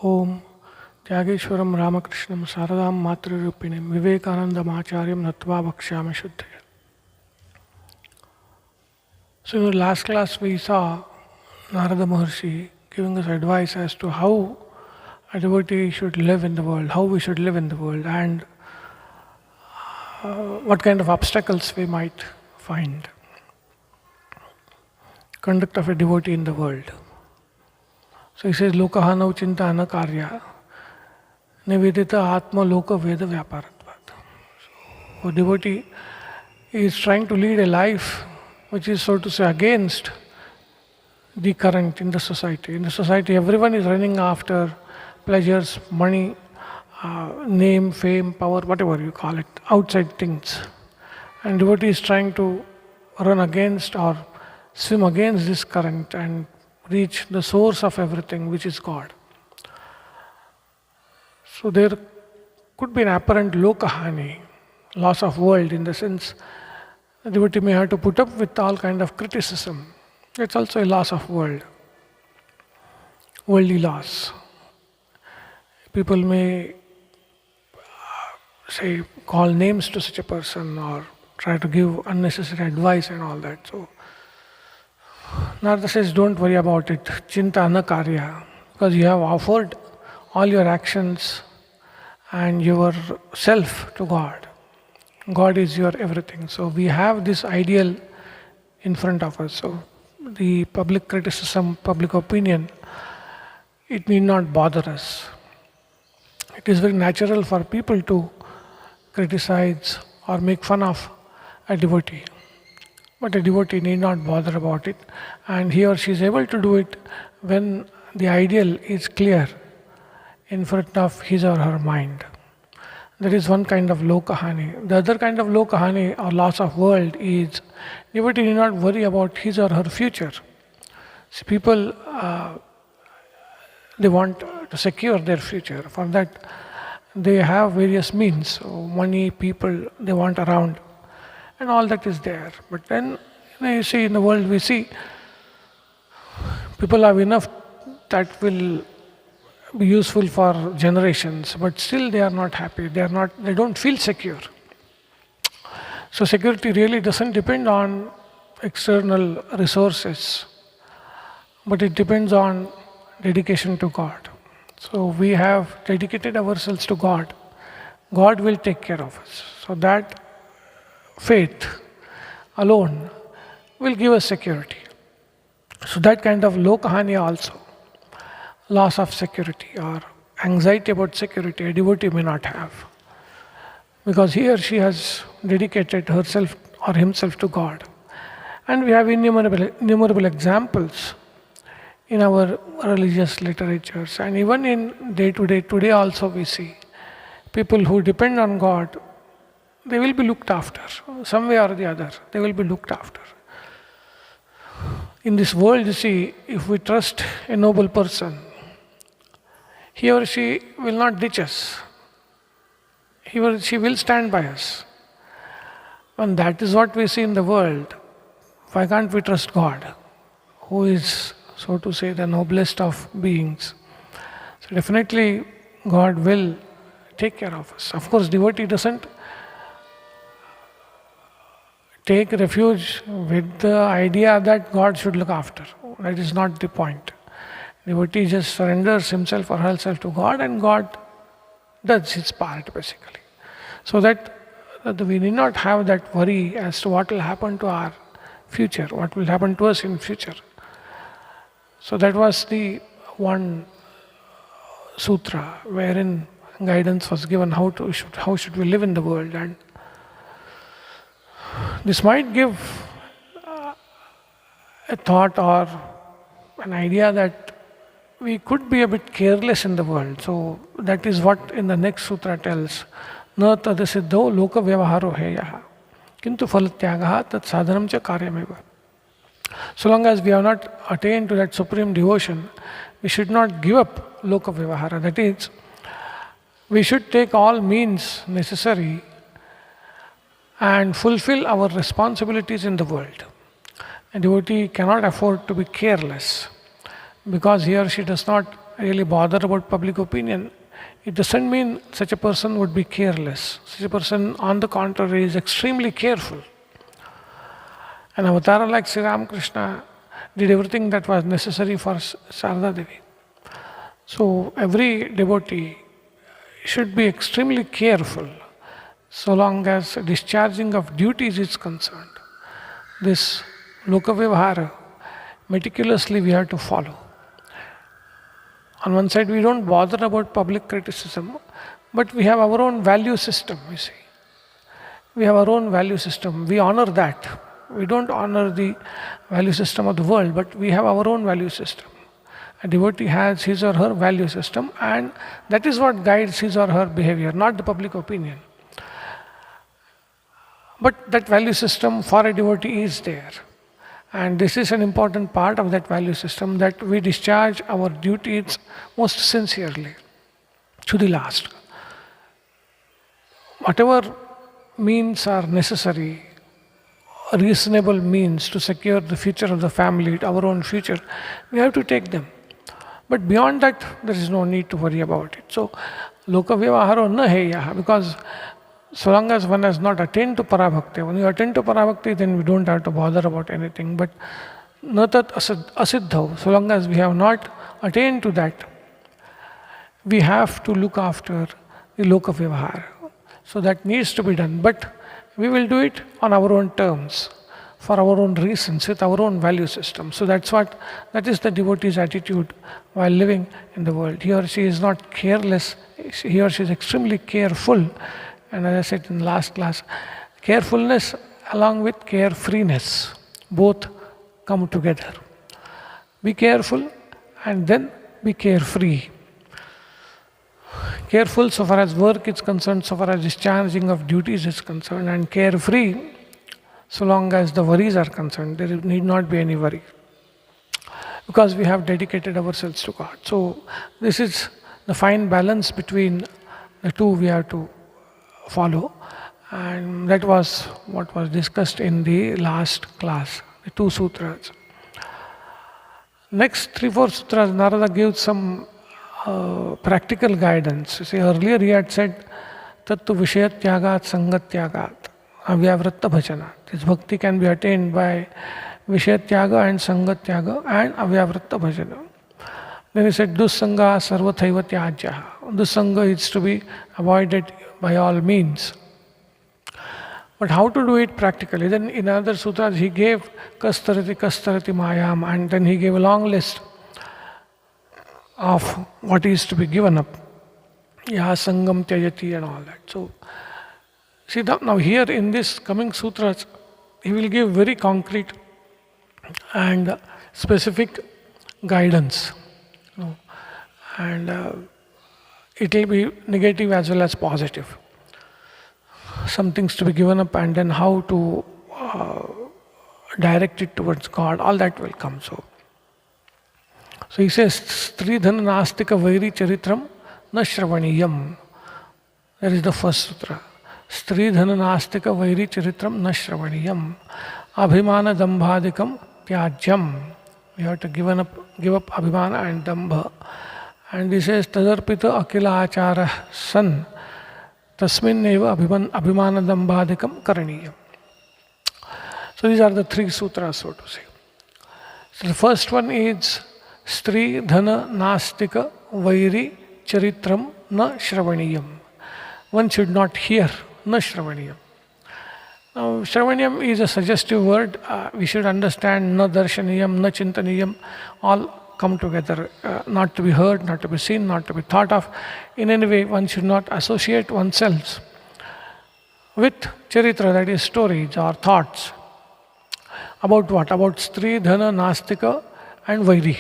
Om Tyageshwaram Ramakrishnam Saradam Matrirupinim Vivekanandam Acharyam Natva Bhakshyami Shuddhaya. So in the last class we saw Narada Maharshi giving us advice as to how a devotee should live in the world, how we should live in the world, and what kind of obstacles we might find. Conduct of a devotee in the world. So he says, Lokahanau Chintana Karya Nivedita Atma Loka Veda Vyaparatvat. So a devotee is trying to lead a life which is, so to say, against the current in the society. In the society, everyone is running after pleasures, money, name, fame, power, whatever you call it, outside things. And devotee is trying to run against or swim against this current and reach the source of everything, which is God. So there could be an apparent lokahani, loss of world, in the sense the devotee may have to put up with all kind of criticism. It's also a loss of world, worldly loss. People may say, call names to such a person or try to give unnecessary advice and all that. So Narada says, don't worry about it. Chinta na karya. Because you have offered all your actions and your self to God. God is your everything. So we have this ideal in front of us. So the public criticism, public opinion, it need not bother us. It is very natural for people to criticize or make fun of a devotee. But a devotee need not bother about it, and he or she is able to do it when the ideal is clear in front of his or her mind. That is one kind of lokahani. The other kind of lokahani or loss of world is devotee need not worry about his or her future. See, people they want to secure their future. For that, they have various means, so money, people they want around, and all that is there. But then you see in the world we see people have enough that will be useful for generations, but still they are not happy. They don't feel secure. So security really doesn't depend on external resources, but it depends on dedication to God. So we have dedicated ourselves to God. God will take care of us. So that faith alone will give us security. So that kind of lokahani also, loss of security or anxiety about security, a devotee may not have. Because he or she has dedicated herself or himself to God. And we have innumerable examples in our religious literatures, and even in day-to-day, today also we see people who depend on God, they will be looked after, some way or the other, they will be looked after. In this world, you see, if we trust a noble person, he or she will not ditch us. He or she will stand by us. And that is what we see in the world. Why can't we trust God, who is, so to say, the noblest of beings? So definitely God will take care of us. Of course, devotee doesn't take refuge with the idea that God should look after. That is not the point. Devotee just surrenders himself or herself to God, and God does his part basically. So that we need not have that worry as to what will happen to our future, what will happen to us in future. So that was the one sutra wherein guidance was given how should we live in the world. And this might give a thought or an idea that we could be a bit careless in the world. So that is what in the next sutra tells. Na tadasiddho loka vyavaharo heyaha kintu phalatyagaha tat sadhanam cha karyameva. So long as we have not attained to that supreme devotion, we should not give up loka vyavahara. That is, we should take all means necessary and fulfill our responsibilities in the world. A devotee cannot afford to be careless, because he or she does not really bother about public opinion, it doesn't mean such a person would be careless. Such a person, on the contrary, is extremely careful. An avatar like Sri Ramakrishna did everything that was necessary for Sarada Devi. So every devotee should be extremely careful so long as discharging of duties is concerned. This loka vyavahara, meticulously we have to follow. On one side, we don't bother about public criticism, but we have our own value system, you see. We have our own value system. We honor that. We don't honor the value system of the world, but we have our own value system. A devotee has his or her value system, and that is what guides his or her behavior, not the public opinion. But that value system for a devotee is there. And this is an important part of that value system, that we discharge our duties most sincerely to the last. Whatever means are necessary, reasonable means to secure the future of the family, our own future, we have to take them. But beyond that, there is no need to worry about it. So, loka vyavaharo na heya, because so long as one has not attained to parabhakti, when you attain to parabhakti, then we don't have to bother about anything. But natat asiddhav, so long as we have not attained to that, we have to look after the loka vyavahara. So that needs to be done. But we will do it on our own terms, for our own reasons, with our own value system. So that is the devotee's attitude while living in the world. He or she is not careless, he or she is extremely careful. And as I said in the last class, carefulness along with carefreeness, both come together. Be careful and then be carefree. Careful so far as work is concerned, so far as discharging of duties is concerned, and carefree so long as the worries are concerned. There need not be any worry, because we have dedicated ourselves to God. So this is the fine balance between the two we have to follow, and that was what was discussed in the last class, the 2 sutras. Next 3-4 sutras, Narada gives some practical guidance. See, earlier he had said, Tattu Vishayatyagat Sangatyagat Avyavratta Bhajana. This bhakti can be attained by Vishayatyaga and Sangatyaga and Avyavratta Bhajana. Then he said, Dussanga Sarvathaiva Tyajya. Dussanga is to be avoided by all means. But how to do it practically? Then in another sutras he gave Kastarati Mayam, and then he gave a long list of what is to be given up. Ya Sangam Tyajati and all that. So, see now here in this coming sutras, he will give very concrete and specific guidance. And it will be negative as well as positive. Some things to be given up, and then how to direct it towards God, all that will come. So he says, Stridhana Nastika Vairi Charitram Na Shravaniyam. That is the first sutra. Stridhana Nastika Vairi Charitram Na Shravaniyam. Abhimana Dambhadikam Tyajyam. We have to give up Abhimana and Dambha. And he says, Tadarpita Akila Achara San Tasmin Neva Abhimana Dambhadikam Karaniyam. So these are the 3 sutras, so to say. So the first one is Stri Dhana Nastika Vairi Charitram Na Shravaniyam. One should not hear Na Shravaniyam. Now, Shravaniyam is a suggestive word. We should understand Na Darshaniyam, Na Chintaniyam, all come together. Not to be heard, not to be seen, not to be thought of. In any way, one should not associate oneself with charitra, that is stories or thoughts. About what? About Stri, Dhana, Nastika and Vairi.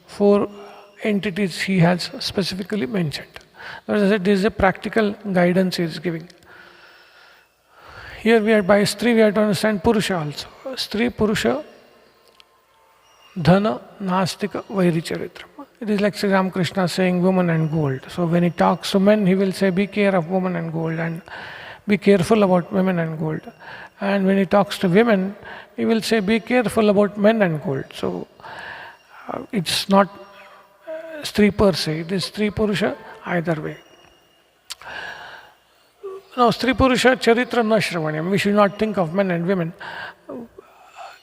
4 entities he has specifically mentioned. As I said, this is a practical guidance he is giving. Here we are, by Stri we have to understand Purusha also. Stri, Purusha, Dhana, Nastika, Vairi Charitram. It is like Sri Ramakrishna saying woman and gold. So when he talks to men, he will say, be care of woman and gold, and be careful about women and gold. And when he talks to women, he will say, be careful about men and gold. So it's not Stri per se, it is Stri Purusha either way. Now, Stri Purusha Charitra na Shravanyam, we should not think of men and women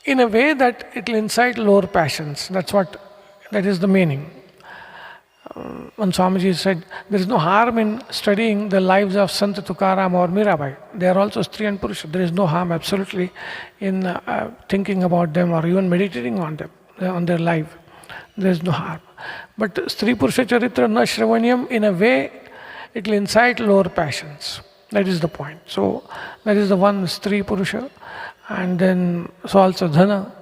in a way that it will incite lower passions. That is the meaning. When Swamiji said, there is no harm in studying the lives of Sant Tukaram or Mirabai. They are also Stri and Purusha. There is no harm absolutely in thinking about them or even meditating on them, on their life. There is no harm. But Stri Purusha Charitra na Shravanyam, in a way, it will incite lower passions. That is the point. So, that is the one Stri Purusha. And then, so also Dhana.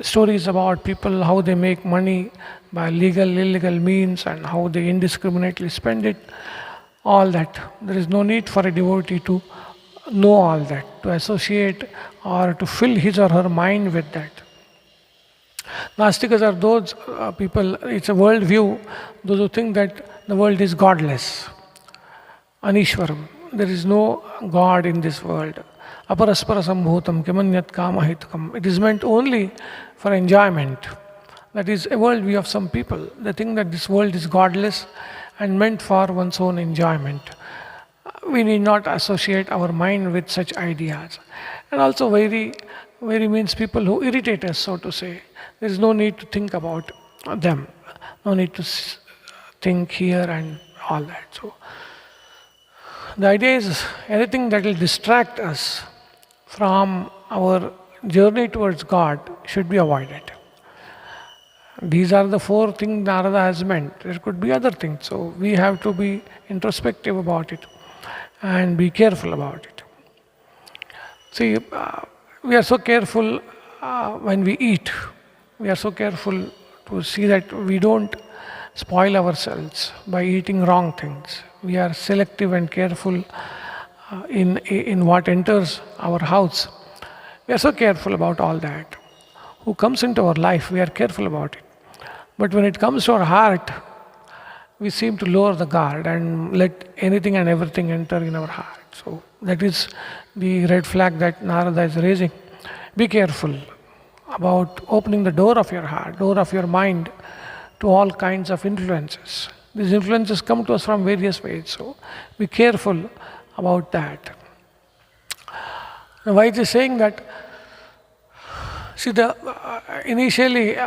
Stories about people, how they make money by legal, illegal means and how they indiscriminately spend it. All that. There is no need for a devotee to know all that, to associate or to fill his or her mind with that. Nastikas are those people, it's a world view, those who think that the world is godless. Anishwaram. There is no God in this world. Aparaspara sambhutam kimanyat kamahitkam. It is meant only for enjoyment. That is a world view of some people. They think that this world is godless and meant for one's own enjoyment. We need not associate our mind with such ideas. And also very means people who irritate us, so to say. There is no need to think about them. No need to think here and all that. So, the idea is anything that will distract us from our journey towards God should be avoided. These are the 4 things Narada has meant. There could be other things. So we have to be introspective about it and be careful about it. See, we are so careful when we eat. We are so careful to see that we don't spoil ourselves by eating wrong things. We are selective and careful in what enters our house. We are so careful about all that. Who comes into our life, we are careful about it. But when it comes to our heart, we seem to lower the guard and let anything and everything enter in our heart. So that is the red flag that Narada is raising. Be careful about opening the door of your heart, door of your mind to all kinds of influences. These influences come to us from various ways. So be careful about that. Now, why is he saying that? See, initially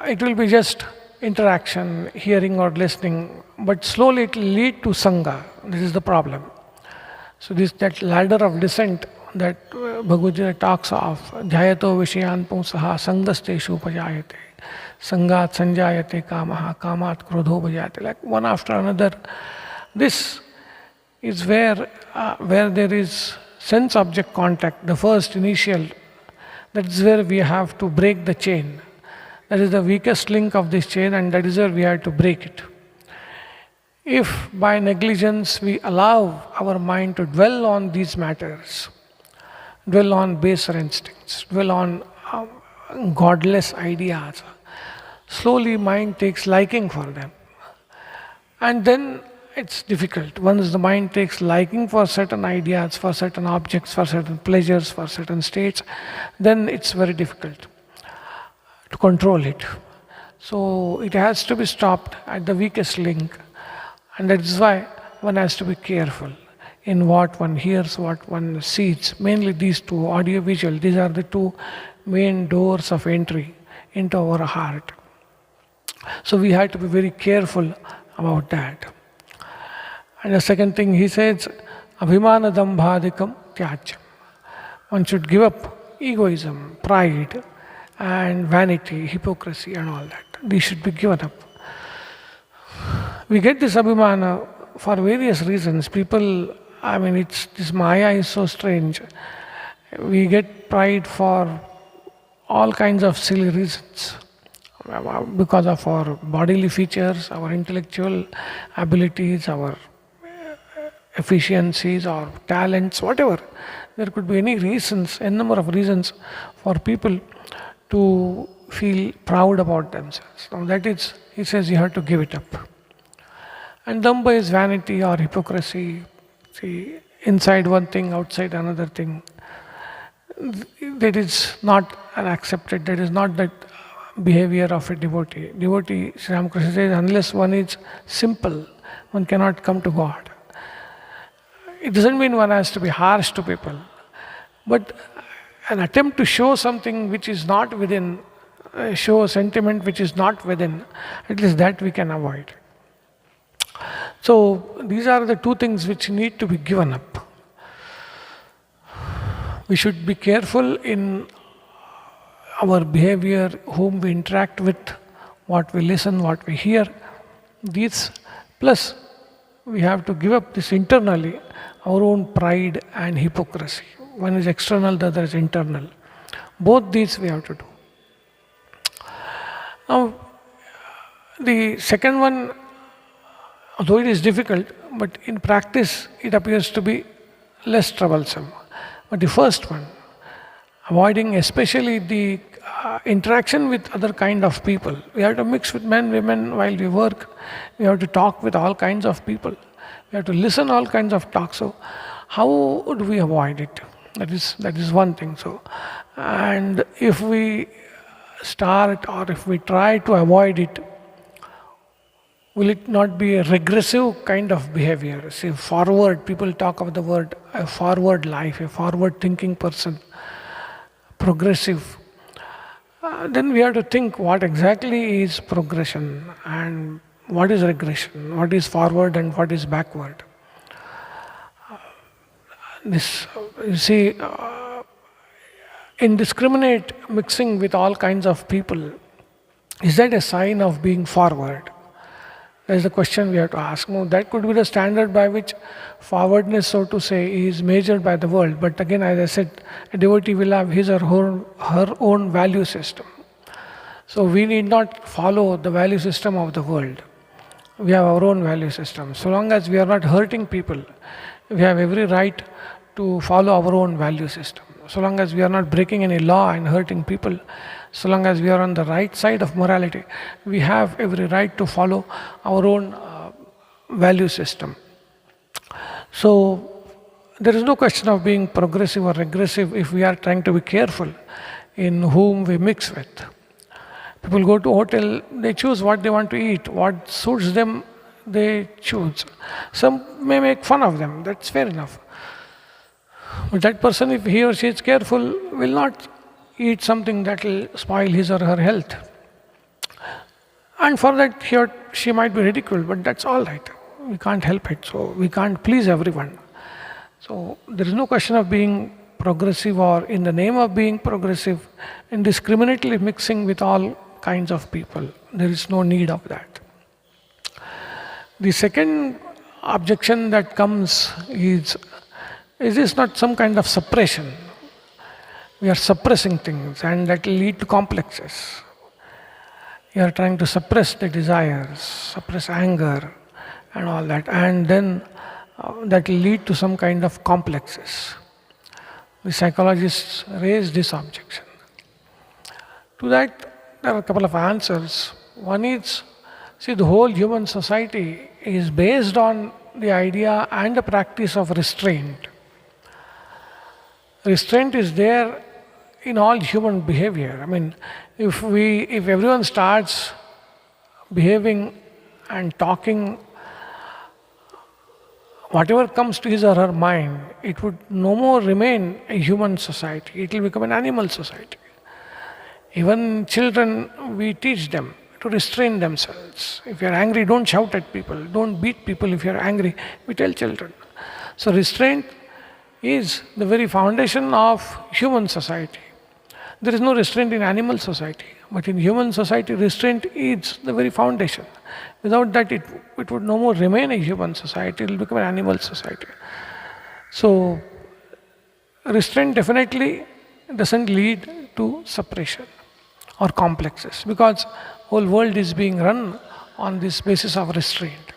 it will be just interaction, hearing or listening, but slowly it will lead to Sangha. This is the problem. So that ladder of descent that Bhagavad Gita talks of, Jhayato Vishayan Pumsaha Sangasteshu Pajayate, Sangat Sanjayate Kamaha, Kamat Krodho Bhajayate, like one after another. This is where there is sense-object contact, the first initial, that is where we have to break the chain. That is the weakest link of this chain, and that is where we have to break it. If by negligence we allow our mind to dwell on these matters, dwell on baser instincts, dwell on godless ideas, slowly mind takes liking for them. And then it's difficult. Once the mind takes liking for certain ideas, for certain objects, for certain pleasures, for certain states, then it's very difficult to control it. So it has to be stopped at the weakest link. And that is why one has to be careful in what one hears, what one sees. Mainly these two, audio-visual, these are the two main doors of entry into our heart. So we have to be very careful about that. And the second thing he says, Abhimana dambhadikam tyajyam. One should give up egoism, pride, and vanity, hypocrisy, and all that. These should be given up. We get this abhimana for various reasons. People, this Maya is so strange. We get pride for all kinds of silly reasons. Because of our bodily features, our intellectual abilities, our efficiencies or talents, whatever. There could be any reasons, a number of reasons for people to feel proud about themselves. Now that is, he says you have to give it up. And damba is vanity or hypocrisy. See, inside one thing, outside another thing. That is not accepted. That is not that behavior of a devotee. Devotee, Sri Ramakrishna says, unless one is simple, one cannot come to God. It doesn't mean one has to be harsh to people, but an attempt to show something which is not within, show a sentiment which is not within, at least that we can avoid. So these are the two things which need to be given up. We should be careful in our behavior, whom we interact with, what we listen, what we hear. These, plus we have to give up this internally, our own pride and hypocrisy. One is external, the other is internal. Both these we have to do. Now, the second one, although it is difficult, but in practice it appears to be less troublesome. But the first one, avoiding especially the interaction with other kind of people. We have to mix with men, women while we work. We have to talk with all kinds of people. We have to listen all kinds of talk. So how do we avoid it? That is one thing. So, and if we start or if we try to avoid it, will it not be a regressive kind of behavior? See, forward, people talk of the word a forward life, a forward thinking person, progressive. Then we have to think what exactly is progression and what is regression, what is forward and what is backward. This, you see, indiscriminate mixing with all kinds of people, is that a sign of being forward? That is the question we have to ask. No, that could be the standard by which forwardness, so to say, is measured by the world. But again, as I said, a devotee will have his or her own value system. So we need not follow the value system of the world. We have our own value system. So long as we are not hurting people, we have every right to follow our own value system. So long as we are not breaking any law and hurting people, so long as we are on the right side of morality, we have every right to follow our own value system. So there is no question of being progressive or regressive if we are trying to be careful in whom we mix with. People go to hotel, they choose what they want to eat, what suits them, they choose. Some may make fun of them, that's fair enough. But that person, if he or she is careful, will not eat something that will spoil his or her health. And for that, he or she might be ridiculed, but that's all right. We can't help it, so we can't please everyone. So there is no question of being progressive or in the name of being progressive, indiscriminately mixing with all kinds of people. There is no need of that. The second objection that comes is this not some kind of suppression? We are suppressing things and that will lead to complexes. You are trying to suppress the desires, suppress anger and all that, and then that will lead to some kind of complexes. The psychologists raise this objection. To that, there are a couple of answers. One is, see, the whole human society is based on the idea and the practice of restraint. Restraint is there in all human behavior. I mean, if everyone starts behaving and talking whatever comes to his or her mind, it would no more remain a human society. It will become an animal society. Even children, we teach them to restrain themselves. If you are angry, don't shout at people. Don't beat people if you are angry. We tell children. So restraint is the very foundation of human society. There is no restraint in animal society, but in human society, restraint is the very foundation. Without that, it would no more remain a human society, it will become an animal society. So, restraint definitely doesn't lead to suppression or complexes, because whole world is being run on this basis of restraint.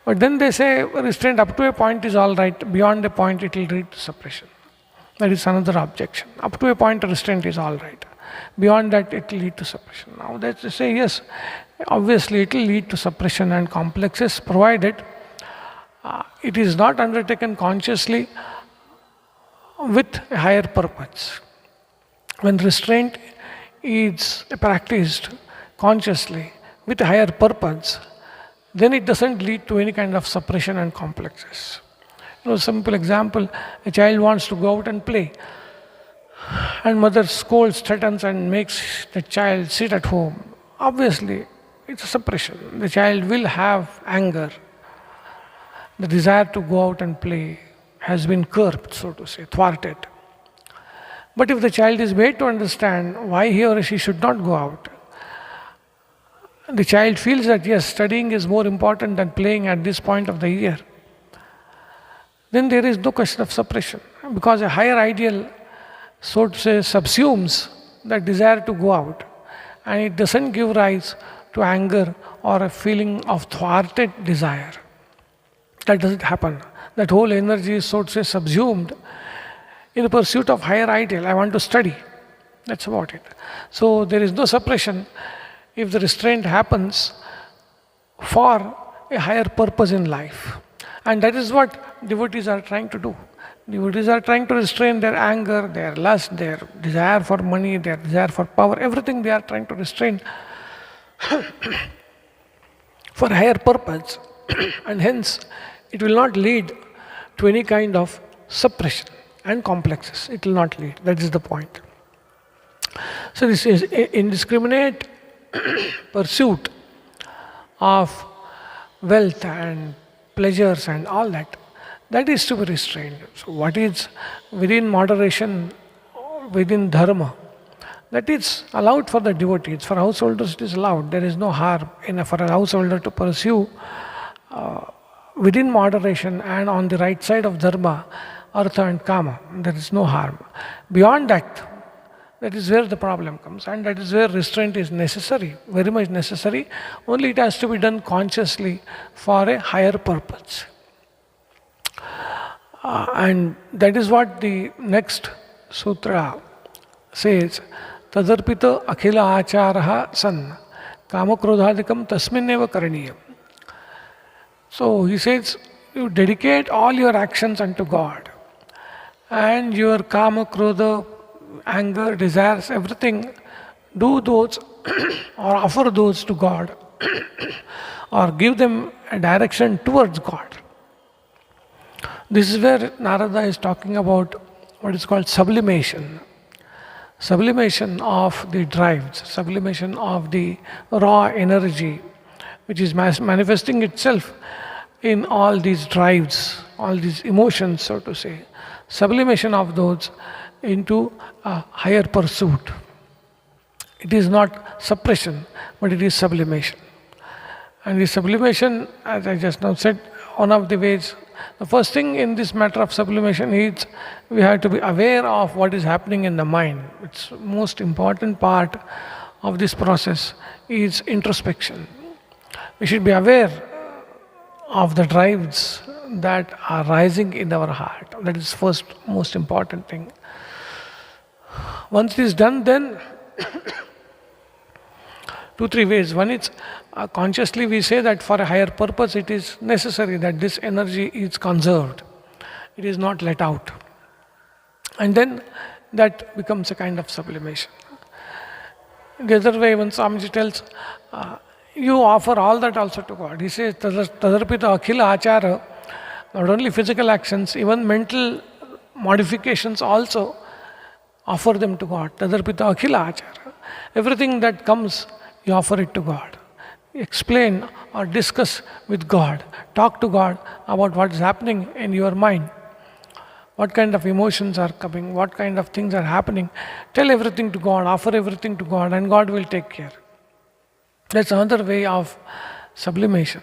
But then they say restraint up to a point is all right, beyond a point it will lead to suppression. That is another objection. Up to a point restraint is all right. Beyond that it will lead to suppression. Now they say yes, obviously it will lead to suppression and complexes, provided it is not undertaken consciously with a higher purpose. When restraint is practiced consciously with a higher purpose, then it doesn't lead to any kind of suppression and complexes. Simple example, a child wants to go out and play, and mother scolds, threatens, and makes the child sit at home. Obviously, it's a suppression. The child will have anger. The desire to go out and play has been curbed, so to say, thwarted. But if the child is made to understand why he or she should not go out, the child feels that yes, studying is more important than playing at this point of the year, then there is no question of suppression, because a higher ideal, so to say, subsumes that desire to go out, and it doesn't give rise to anger or a feeling of thwarted desire. That doesn't happen. That whole energy is, so to say, subsumed in the pursuit of higher ideal. I want to study. That's about it. So there is no suppression if the restraint happens for a higher purpose in life. And that is what devotees are trying to do. Devotees are trying to restrain their anger, their lust, their desire for money, their desire for power, everything they are trying to restrain for a higher purpose. And hence, it will not lead to any kind of suppression and complexes. It will not lead. That is the point. So this is indiscriminate pursuit of wealth and pleasures and all that. That is to be restrained. So what is within moderation, within dharma, that is allowed for the devotees. For householders it is allowed. There is no harm for a householder to pursue within moderation and on the right side of dharma, artha and kama. There is no harm. Beyond that, that is where the problem comes, and that is where restraint is necessary, very much necessary. Only it has to be done consciously for a higher purpose. And that is what the next sutra says. Tadarpita akhila acharaha san kamakrodhadikam tasminneva karaniyam. So he says, you dedicate all your actions unto God, and your kama, krodha, anger, desires, everything, do those or offer those to God or give them a direction towards God. This is where Narada is talking about what is called sublimation. Sublimation of the drives, sublimation of the raw energy which is manifesting itself in all these drives, all these emotions, so to say. Sublimation of those into a higher pursuit. It is not suppression, but it is sublimation. And the sublimation, as I just now said, one of the ways, the first thing in this matter of sublimation is we have to be aware of what is happening in the mind. It's most important part of this process is introspection. We should be aware of the drives that are rising in our heart. That is first most important thing. Once it is done, then 2-3 ways. One is consciously we say that for a higher purpose it is necessary that this energy is conserved. It is not let out. And then that becomes a kind of sublimation. The other way, when Swamiji tells, you offer all that also to God. He says, Tadarpita akhila achara, not only physical actions, even mental modifications also, offer them to God. Tadarpita akhila achara. Everything that comes, you offer it to God. Explain or discuss with God. Talk to God about what is happening in your mind. What kind of emotions are coming, what kind of things are happening. Tell everything to God, offer everything to God, and God will take care. That's another way of sublimation.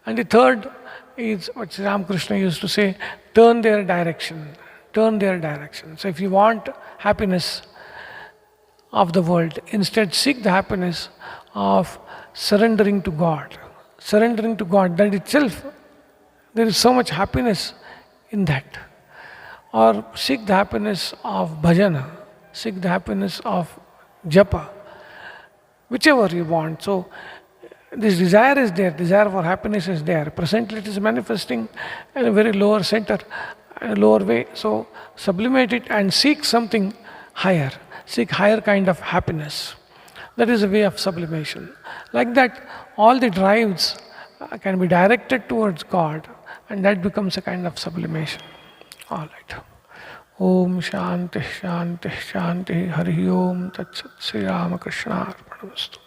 And the third is what Sri Ramakrishna used to say, turn their direction. Turn their direction. So if you want happiness of the world, instead seek the happiness of surrendering to God. Surrendering to God, that itself, there is so much happiness in that. Or seek the happiness of bhajana, seek the happiness of japa, whichever you want. So this desire is there, desire for happiness is there. Presently it is manifesting in a very lower center, a lower way. So sublimate it and seek something higher, seek higher kind of happiness. That is a way of sublimation. Like that, all the drives can be directed towards God, and that becomes a kind of sublimation. All right. Om Shanti Shanti Shanti Hari Om Tat Sat Sri Ramakrishna Arpanamastu.